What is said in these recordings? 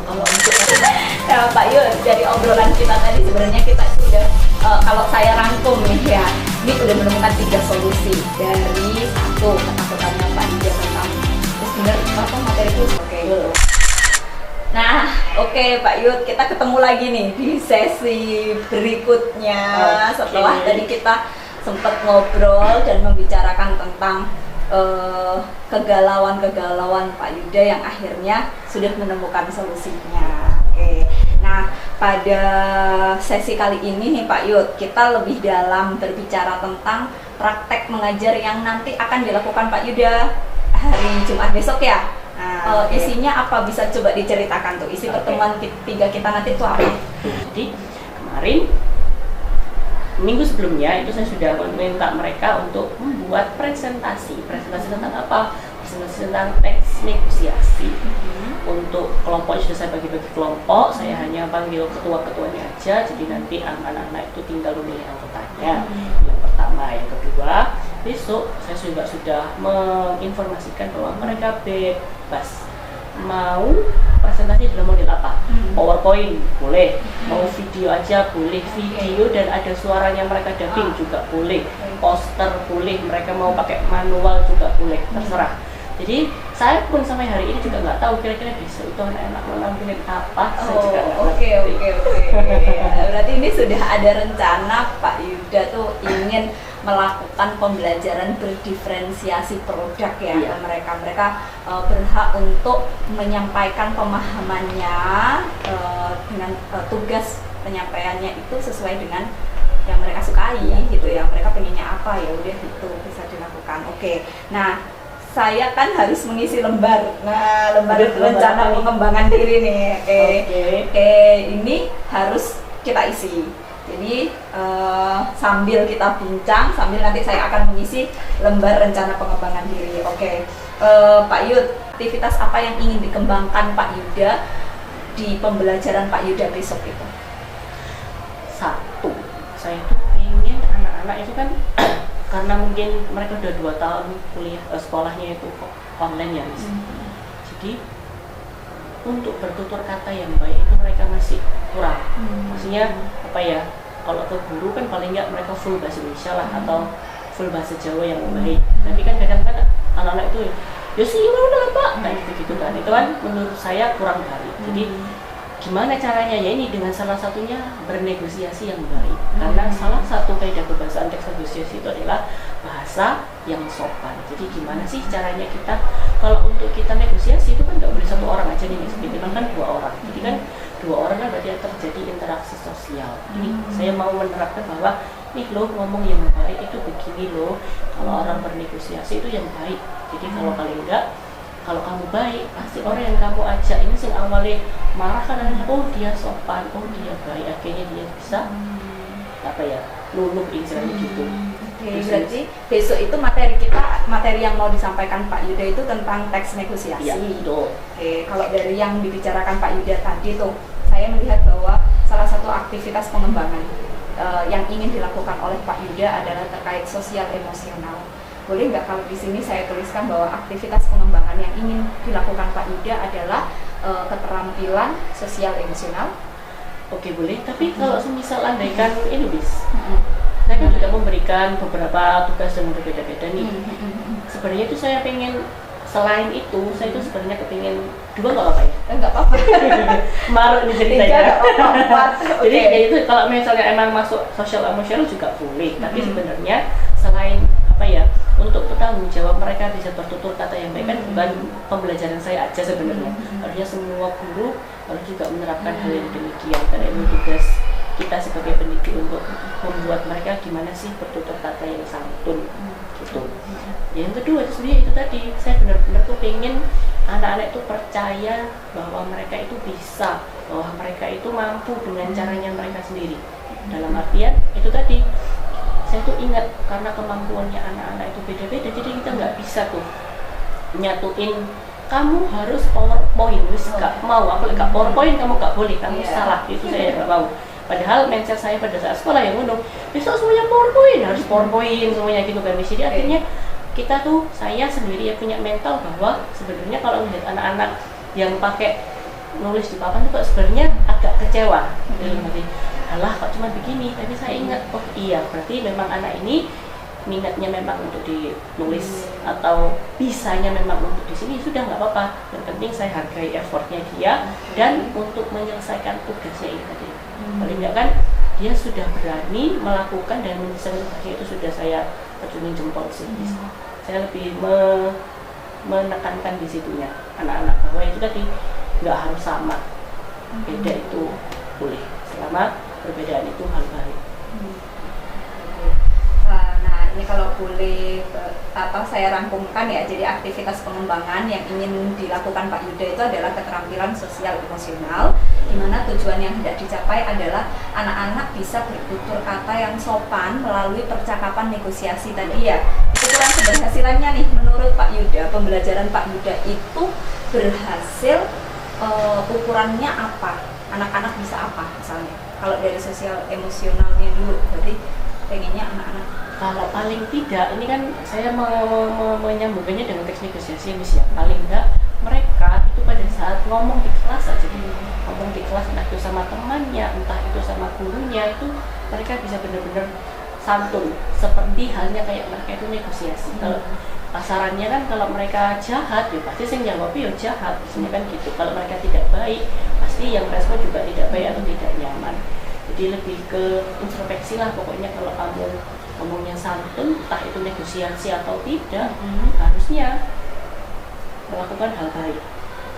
kalau untuk nah, Pak Yul, dari obrolan kita tadi sebenarnya kita sudah kalau saya rangkum nih ya, ini udah menemukan 3 solusi dari satu ketakutannya Pak Yuda tentang terus bener apa materi itu. Oke. Nah, oke Pak Yud, kita ketemu lagi nih di sesi berikutnya setelah tadi kita sempat ngobrol dan membicarakan tentang kegalauan-kegalauan Pak Yuda yang akhirnya sudah menemukan solusinya. Oke. Nah, pada sesi kali ini nih Pak Yud, kita lebih dalam berbicara tentang praktek mengajar yang nanti akan dilakukan Pak Yuda hari Jumat besok ya. Nah, isinya apa, bisa coba diceritakan tuh isi pertemuan tiga kita nanti itu apa? Jadi kemarin minggu sebelumnya itu saya sudah meminta mereka untuk membuat presentasi tentang apa? Presentasi tentang teks negosiasi. Untuk kelompok sudah saya bagi-bagi kelompok, saya hanya panggil ketua-ketuanya aja, jadi nanti anak-anak itu tinggal memilih anggotanya. Yang pertama, yang kedua, besok saya juga sudah menginformasikan bahwa mereka bebas mau presentasi dalam model apa. PowerPoint boleh, mau video aja boleh, video dan ada suaranya mereka dubbing juga boleh, poster boleh, mereka mau pakai manual juga boleh, terserah. Jadi saya pun sampai hari ini juga nggak tahu kira-kira besok itu anak-anak mau nampilin apa. Oke. Berarti ini sudah ada rencana Pak Yuda tuh ingin melakukan pembelajaran berdiferensiasi produk ya ke mereka. Mereka berhak untuk menyampaikan pemahamannya dengan tugas penyampaiannya itu sesuai dengan yang mereka sukai gitu ya. Mereka pengennya apa ya udah itu bisa dilakukan. Oke. Nah, saya kan harus mengisi lembar. Nah, lembar rencana pengembangan diri nih. Oke. Ini harus kita isi. Jadi sambil kita bincang, sambil nanti saya akan mengisi lembar rencana pengembangan diri. Oke. Pak Yud, aktivitas apa yang ingin dikembangkan Pak Yuda di pembelajaran Pak Yuda besok itu? Satu, saya tuh ingin anak-anak itu kan karena mungkin mereka udah 2 tahun kuliah sekolahnya itu online ya Miss. Jadi untuk bertutur kata yang baik itu mereka masih kurang. Maksudnya apa ya, kalau ke guru kan paling nggak mereka full bahasa Indonesia lah atau full bahasa Jawa yang baik. Tapi kan kadang-kadang anak-anak itu ya sih udah Pak, kayak gitu-gitu kan. Itu kan menurut saya kurang baik. Jadi gimana caranya ya, ini dengan salah satunya bernegosiasi yang baik. Karena salah satu kaidah kebahasaan teks negosiasi itu adalah bahasa yang sopan. Jadi gimana sih caranya kita kalau untuk kita negosiasi itu kan nggak boleh 1 orang aja nih, minimal kan 2 orang. Jadi kan 2 orang kan berarti terjadi interaksi sosial. Jadi saya mau menerapkan bahwa nih loh, ngomong yang baik itu begini loh. Kalau orang bernegosiasi itu yang baik. Jadi kalau paling enggak, kalau kamu baik, pasti orang yang kamu ajak ini sing awalnya marah kan, oh dia sopan, oh dia baik, akhirnya dia bisa apa ya, luluh istilahnya gitu. Oke, berarti besok itu materi yang mau disampaikan Pak Yuda itu tentang teks negosiasi. Iya, betul. Oke, kalau dari yang dibicarakan Pak Yuda tadi tuh, saya melihat bahwa salah satu aktivitas pengembangan yang ingin dilakukan oleh Pak Yuda adalah terkait sosial emosional. Boleh nggak kalau di sini saya tuliskan bahwa aktivitas pengembangan yang ingin dilakukan Pak Yuda adalah keterampilan sosial emosional? Oke, boleh. Tapi kalau semisal andaikan ini bis, saya kan juga memberikan beberapa tugas yang berbeda-beda nih. Sebenarnya itu saya pengen, selain itu, saya itu sebenarnya kepingin 2 nggak apa-apa ya? Nggak apa-apa. Maruk nih ceritanya. Jadi Okay. ya itu kalau misalnya emang masuk sosial emosional juga boleh. Tapi sebenarnya selain apa ya, untuk bertanggung jawab mereka bisa bertutur kata yang baik kan bukan pembelajaran saya aja sebenarnya. Harusnya semua guru harus juga menerapkan hal yang demikian, karena ini tugas kita sebagai pendidik untuk membuat mereka gimana sih bertutur kata yang santun gitu. Yang kedua itu sebenarnya itu tadi, saya benar-benar tuh pengen anak-anak itu percaya bahwa mereka itu bisa, bahwa mereka itu mampu dengan caranya mereka sendiri. Dalam artian itu tadi, saya tuh ingat karena kemampuannya anak-anak itu beda-beda, jadi kita nggak bisa tuh nyatuin kamu harus PowerPoint, gak mau, aku gak PowerPoint kamu gak boleh, kamu salah, itu saya gak mau. Padahal mindset saya pada saat sekolah yang ngomong besok semuanya PowerPoint, harus PowerPoint semuanya gitu kan. Jadi akhirnya kita tuh, saya sendiri ya punya mental bahwa sebenarnya kalau melihat anak-anak yang pakai nulis di papan itu kok sebenarnya agak kecewa dalam hati, alah kok cuma begini, tapi saya ingat oh iya berarti memang anak ini minatnya memang untuk ditulis atau bisanya memang untuk di sini, sudah nggak apa-apa, yang penting saya hargai effortnya dia dan untuk menyelesaikan tugasnya ini tadi. Paling nggak kan dia sudah berani melakukan dan menyelesaikan tugasnya, itu sudah saya acungin jempol sih. Saya lebih menekankan di situnya anak-anak bahwa itu tadi nggak harus sama, beda itu boleh selama perbedaan itu hal baik. Nah ini kalau boleh saya rangkumkan ya, jadi aktivitas pengembangan yang ingin dilakukan Pak Yuda itu adalah keterampilan sosial emosional, di mana tujuan yang hendak dicapai adalah anak-anak bisa bertutur kata yang sopan melalui percakapan negosiasi tadi ya. Ukuran keberhasilannya nih menurut Pak Yuda, pembelajaran Pak Yuda itu berhasil, ukurannya apa? Anak-anak bisa apa misalnya? Kalau dari sosial emosionalnya dulu, berarti pengennya anak-anak. Kalau paling tidak, ini kan saya menyambungkannya dengan teks negosiasi ya. Paling enggak mereka itu pada saat ngomong di kelas aja, ngomong di kelas entah itu sama temannya, entah itu sama gurunya, itu mereka bisa benar-benar santun, seperti halnya kayak mereka itu negosiasi. Kalau pasarannya kan kalau mereka jahat ya pasti saya jawab ya jahat, biasanya kan gitu. Kalau mereka tidak baik pasti yang respon juga tidak baik atau tidak nyaman. Jadi lebih ke introspeksi lah pokoknya. Kalau kamu ngomongnya santun, entah itu negosiasi atau tidak, harusnya melakukan hal baik.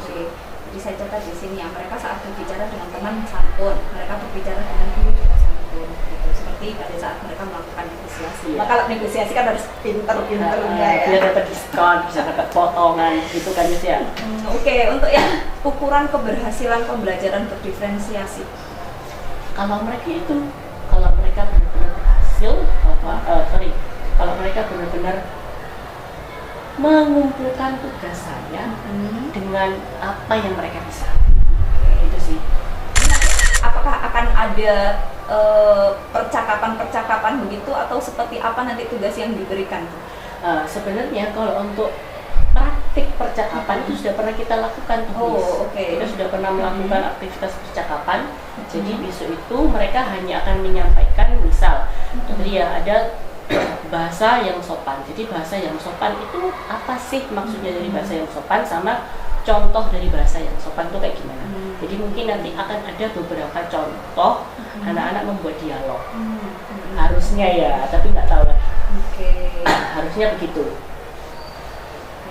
Oke. Jadi saya catat di sini ya, mereka saat berbicara dengan teman santun, mereka berbicara dengan guru juga santun, gitu. Seperti pada saat mereka melakukan negosiasi. Iya. Maka kalau negosiasi kan harus pinter-pinter ya. Biar dapat diskon, bisa dapat potongan, gitu kan ya. Oke, untuk yang ukuran keberhasilan pembelajaran berdiferensiasi. Kalau mereka benar-benar berhasil, kalau mereka benar-benar mengumpulkan tugas saya dengan apa yang mereka bisa, itu sih. Apakah akan ada percakapan begitu atau seperti apa nanti tugas yang diberikan? Sebenarnya kalau untuk praktik percakapan itu sudah pernah kita lakukan. Kita sudah pernah melakukan aktivitas percakapan. Jadi besok itu mereka hanya akan menyampaikan, misal jadi ya ada bahasa yang sopan. Jadi bahasa yang sopan itu apa sih maksudnya dari bahasa yang sopan, sama contoh dari bahasa yang sopan itu kayak gimana. Jadi mungkin nanti akan ada beberapa contoh anak-anak membuat dialog. Harusnya ya, tapi nggak tahu lah. Harusnya begitu.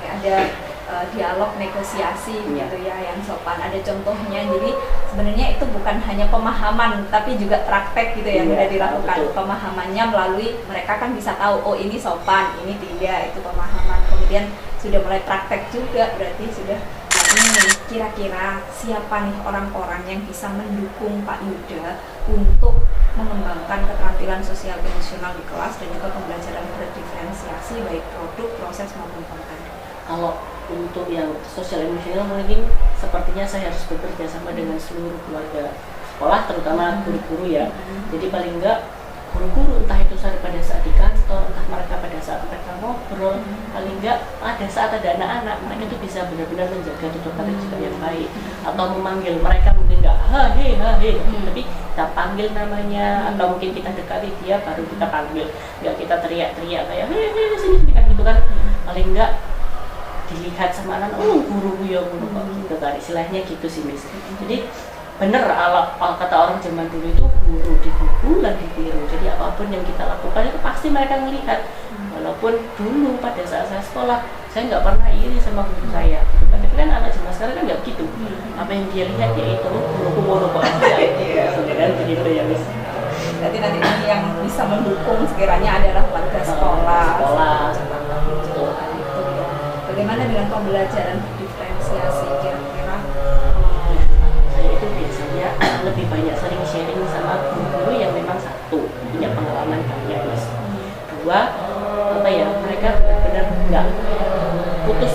Ada dialog negosiasi gitu ya yang sopan, ada contohnya. Jadi sebenarnya itu bukan hanya pemahaman tapi juga praktek gitu yang sudah dilakukan. Pemahamannya melalui mereka kan bisa tahu oh ini sopan, ini tidak, itu pemahaman. Kemudian sudah mulai praktek juga, berarti sudah ini kira-kira siapa nih orang-orang yang bisa mendukung Pak Yuda untuk mengembangkan keterampilan sosial emosional di kelas dan juga pembelajaran berdiferensiasi baik produk, proses maupun konten. Kalau untuk yang sosial emosional mungkin sepertinya saya harus bekerja sama dengan seluruh keluarga sekolah, terutama guru-guru ya. Jadi paling enggak guru-guru, entah itu pada saat di kantor, entah mereka pada saat mereka ngobrol, paling enggak pada saat ada anak-anak, mereka itu bisa benar-benar menjaga tutur kata juga yang baik. Atau memanggil mereka mungkin enggak he, tapi kita panggil namanya, atau mungkin kita dekati dia baru kita panggil, enggak kita teriak-teriak kayak he sini kan gitu kan. Paling enggak dilihat sama anak, guru ya guru kok gitu kan, istilahnya gitu sih Miss. Jadi bener kalau kata orang zaman dulu itu guru ditiru dan ditiru. Jadi apapun yang kita lakukan itu pasti mereka melihat. Walaupun dulu pada saat saya sekolah saya nggak pernah iri sama guru saya. Tapi kan anak zaman sekarang kan nggak begitu. Apa yang dia lihat ya itu guru kok aja. Kan begitu ya Miss. Berarti nanti ini yang bisa mendukung sekiranya adalah warga sekolah. Bagaimana dengan pembelajaran berdiferensiasi kira-kira? Saya itu biasanya lebih banyak sering sharing sama guru-guru yang memang satu punya pengalaman banyak Mas. Dua, mereka benar-benar nggak putus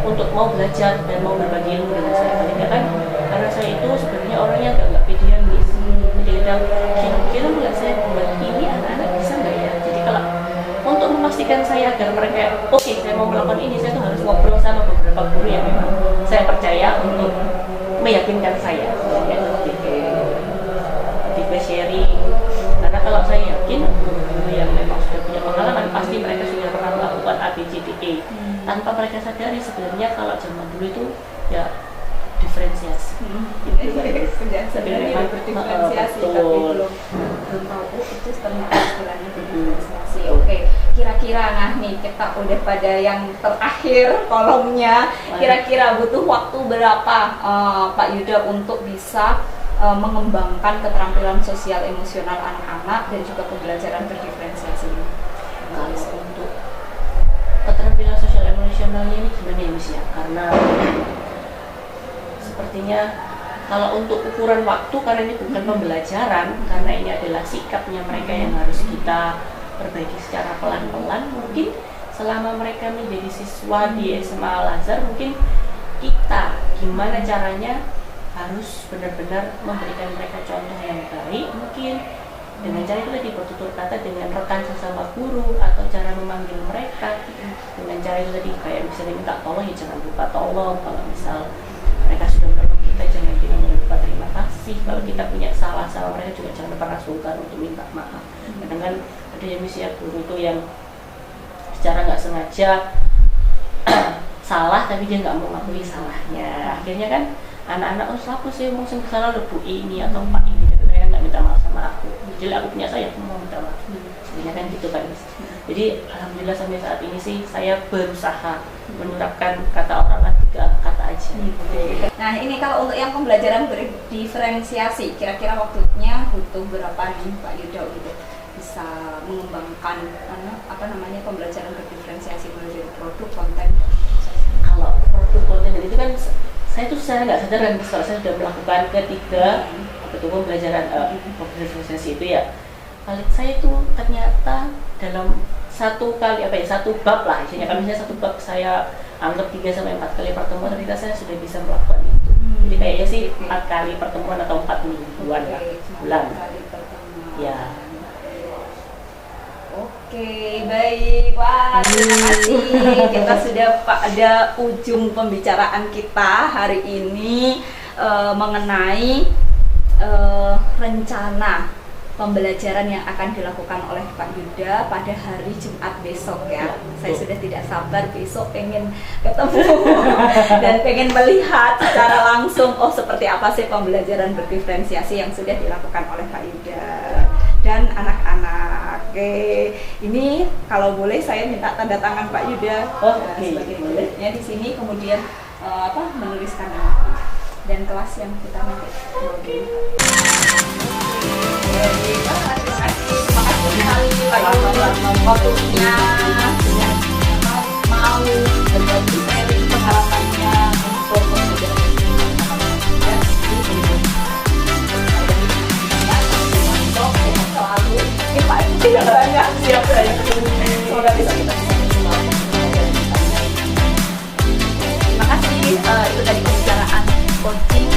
untuk mau belajar dan mau berbagi ilmu dengan saya. Paling kan karena saya itu sebenarnya orangnya nggak pedean Miss. Jadi kira-kira nggak saya buat ini anak-anak bisa nggak ya? Jadi kalau untuk memastikan saya agar mereka oke, saya mau melakukan ini, saya tuh harus ngobrol sama beberapa guru yang memang saya percaya untuk meyakinkan saya sebenarnya lebih ke sharing, karena kalau saya yakin guru yang memang sudah punya pengalaman pasti mereka sudah pernah melakukan ABCDE tanpa mereka sadari sebenarnya kalau zaman dulu itu ya diferensiasi. Sebenarnya berdiferensiasi tapi belum tahu itu ternyata istilahnya berdiferensiasi. Oke, kira-kira nah nih kita udah pada yang terakhir kolomnya. Kira-kira butuh waktu berapa Pak Yuda untuk bisa mengembangkan keterampilan sosial emosional anak-anak dan juga pembelajaran berdiferensiasi ini? Kalau untuk keterampilan sosial emosionalnya ini gimana ya Miss ya? Karena sepertinya kalau untuk ukuran waktu, karena ini bukan pembelajaran, karena ini adalah sikapnya mereka yang harus kita perbaiki secara pelan-pelan. Mungkin selama mereka menjadi siswa di SMA Al-Azhar, mungkin kita gimana caranya harus benar-benar memberikan mereka contoh yang baik, mungkin dengan cara itu tadi bertutur kata dengan rekan sesama guru, atau cara memanggil mereka dengan cara itu tadi kayak misalnya minta tolong ya jangan lupa tolong. Kalau misal mereka sudah menolong kita jangan bilang lupa terima kasih. Kalau kita punya salah sama mereka juga jangan pernah sungkan untuk minta maaf. Kadang kan ada yang misalnya guru itu yang secara nggak sengaja salah tapi dia nggak mau mengakui salahnya, akhirnya kan anak-anak siapa sih mau salah Bu ini atau Pak ini, tapi mereka nggak minta maaf sama aku. Jadi aku punya saya, aku mau minta maaf. Sebenarnya kan gitu kan. Jadi alhamdulillah sampai saat ini sih saya berusaha menerapkan kata orang 3 kata aja. Nah ini kalau untuk yang pembelajaran berdiferensiasi, kira-kira waktunya butuh berapa nih Pak Yuda gitu bisa mengembangkan pembelajaran berdiferensiasi mulai dari produk, konten? Kalau produk konten itu kan saya tuh secara nggak sadar kan kalau saya sudah melakukan ketiga pembelajaran berdiferensiasi itu ya, kali saya tuh ternyata dalam satu bab lah, isinya kan misalnya satu bab saya anggap 3-4 kali pertemuan, ternyata saya sudah bisa melakukan itu. Jadi kayaknya sih 4 kali pertemuan atau 4 mingguan lah, bulan. Ya. Oke, baik. Wah, terima kasih. Kita sudah pada ujung pembicaraan kita hari ini mengenai rencana pembelajaran yang akan dilakukan oleh Pak Yuda pada hari Jumat besok ya. Saya sudah tidak sabar besok pengen ketemu dan pengen melihat secara langsung seperti apa sih pembelajaran berdiferensiasi yang sudah dilakukan oleh Pak Yuda dan anak-anak. Oke, ini kalau boleh saya minta tanda tangan Pak Yuda sebagai muridnya di sini, kemudian menuliskan nama dan kelas yang kita nanti terima kasih sekali Pak Yuda waktunya mau berbagi sharing pengalamannya untuk selalu Pak Yuda banyak siap saya semoga bisa kita terima kasih. Itu tadi pembicaraan coaching